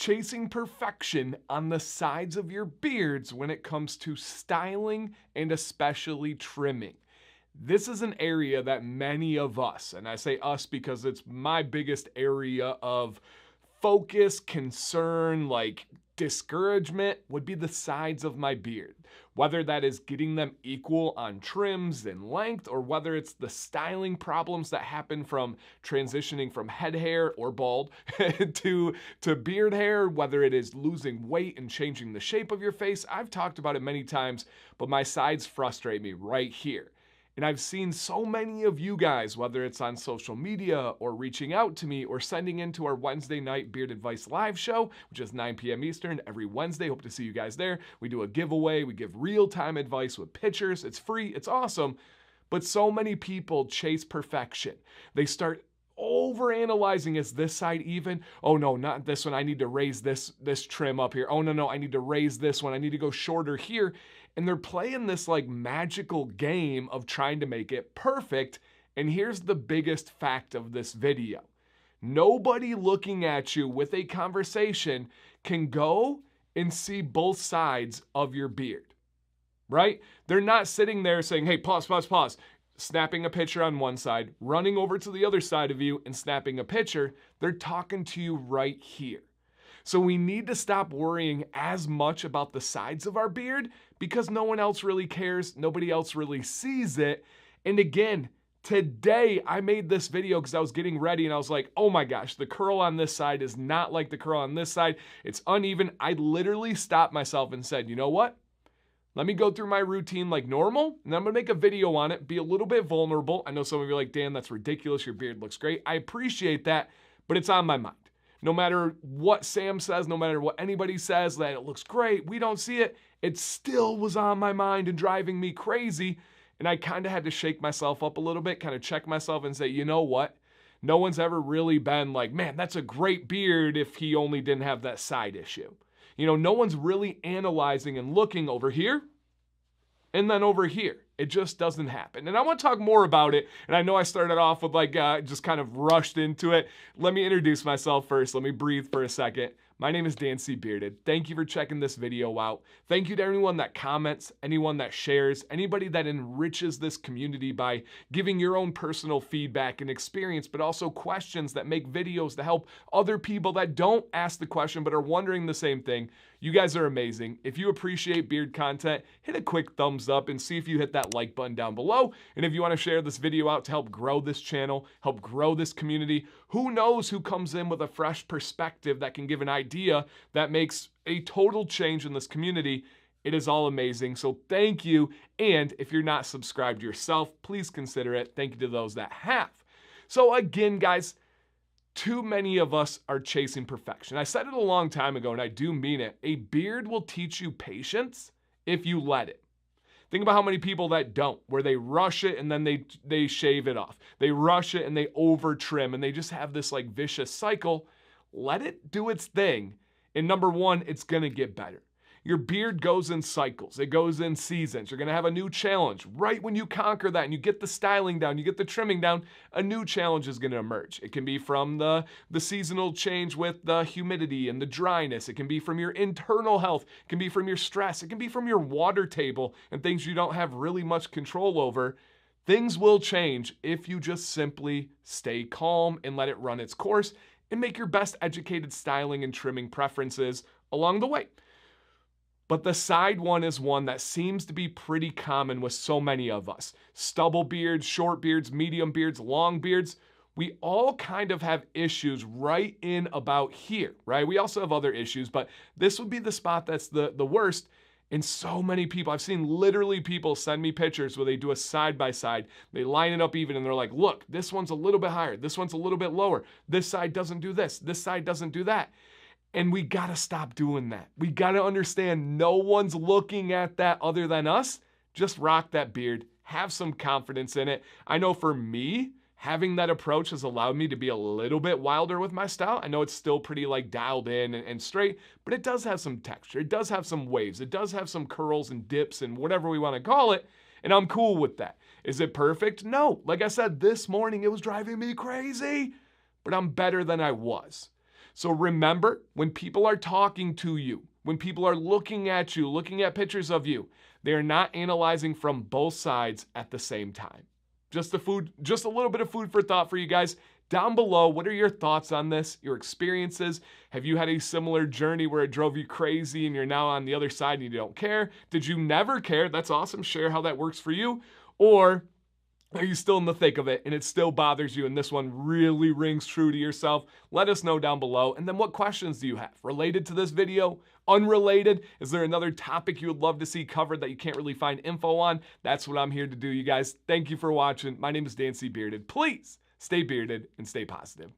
chasing perfection on the sides of your beards when it comes to styling and especially trimming. This is an area that many of us, and I say us because it's my biggest area of focus, concern, like discouragement, would be the sides of my beard. Whether that is getting them equal on trims and length, or whether it's the styling problems that happen from transitioning from head hair or bald to beard hair, whether it is losing weight and changing the shape of your face. I've talked about it many times, but my sides frustrate me right here. And I've seen so many of you guys, whether it's on social media or reaching out to me or sending into our Wednesday night Beard Advice live show, which is 9 p.m. Eastern every Wednesday. Hope to see you guys there. We do a giveaway. We give real-time advice with pictures. It's free. It's awesome. But so many people chase perfection. They start overanalyzing. Is this side even? Oh no, not this one. I need to raise this trim up here. Oh no, I need to raise this one. I need to go shorter here. And they're playing this like magical game of trying to make it perfect. And here's the biggest fact of this video. Nobody looking at you with a conversation can go and see both sides of your beard, right? They're not sitting there saying, hey, pause, snapping a picture on one side, running over to the other side of you and snapping a picture. They're talking to you right here. So we need to stop worrying as much about the sides of our beard because no one else really cares. Nobody else really sees it. And again, today I made this video because I was getting ready and I was like, oh my gosh, the curl on this side is not like the curl on this side. It's uneven. I literally stopped myself and said, you know what? Let me go through my routine like normal, and then I'm gonna make a video on it, be a little bit vulnerable. I know some of you are like, Dan, that's ridiculous. Your beard looks great. I appreciate that, but it's on my mind. No matter what Sam says, no matter what anybody says, that it looks great, we don't see it, it still was on my mind and driving me crazy. And I kind of had to shake myself up a little bit, kind of check myself and say, you know what? No one's ever really been like, man, that's a great beard if he only didn't have that side issue. You know, no one's really analyzing and looking over here and then over here. It just doesn't happen. And I want to talk more about it. And I know I started off with like, just kind of rushed into it. Let me introduce myself first. Let me breathe for a second. My name is Dan C. Bearded. Thank you for checking this video out. Thank you to everyone that comments, anyone that shares, anybody that enriches this community by giving your own personal feedback and experience, but also questions that make videos to help other people that don't ask the question but are wondering the same thing. You guys are amazing. If you appreciate beard content, hit a quick thumbs up and see if you hit that like button down below. And if you want to share this video out to help grow this channel, help grow this community, who knows who comes in with a fresh perspective that can give an idea that makes a total change in this community. It is all amazing. So thank you. And if you're not subscribed yourself, please consider it. Thank you to those that have. So again, guys, too many of us are chasing perfection. I said it a long time ago, and I do mean it. A beard will teach you patience if you let it. Think about how many people that don't, where they rush it and then they shave it off. They rush it and they over trim, and they just have this like vicious cycle. Let it do its thing. And number one, it's gonna get better. Your beard goes in cycles. It goes in seasons. You're going to have a new challenge. Right when you conquer that and you get the styling down, you get the trimming down, a new challenge is going to emerge. It can be from the seasonal change with the humidity and the dryness. It can be from your internal health. It can be from your stress. It can be from your water table and things you don't have really much control over. Things will change if you just simply stay calm and let it run its course and make your best educated styling and trimming preferences along the way. But the side one is one that seems to be pretty common with so many of us. Stubble beards, short beards, medium beards, long beards. We all kind of have issues right in about here, right? We also have other issues, but this would be the spot that's the worst. And so many people, I've seen literally people send me pictures where they do a side-by-side. They line it up even and they're like, look, this one's a little bit higher. This one's a little bit lower. This side doesn't do this. This side doesn't do that. And we gotta stop doing that. We gotta understand no one's looking at that other than us. Just rock that beard, have some confidence in it. I know for me, having that approach has allowed me to be a little bit wilder with my style. I know it's still pretty like dialed in and straight, but it does have some texture. It does have some waves. It does have some curls and dips and whatever we wanna call it. And I'm cool with that. Is it perfect? No. Like I said, this morning it was driving me crazy, but I'm better than I was. So remember, when people are talking to you, when people are looking at you, looking at pictures of you, they are not analyzing from both sides at the same time. Just a little bit of food for thought for you guys. Down below, what are your thoughts on this, your experiences? Have you had a similar journey where it drove you crazy and you're now on the other side and you don't care? Did you never care? That's awesome. Share how that works for you. Or are you still in the thick of it and it still bothers you and this one really rings true to yourself? Let us know down below. And then what questions do you have related to this video? Unrelated? Is there another topic you would love to see covered that you can't really find info on? That's what I'm here to do, you guys. Thank you for watching. My name is Dan C. Bearded. Please stay bearded and stay positive.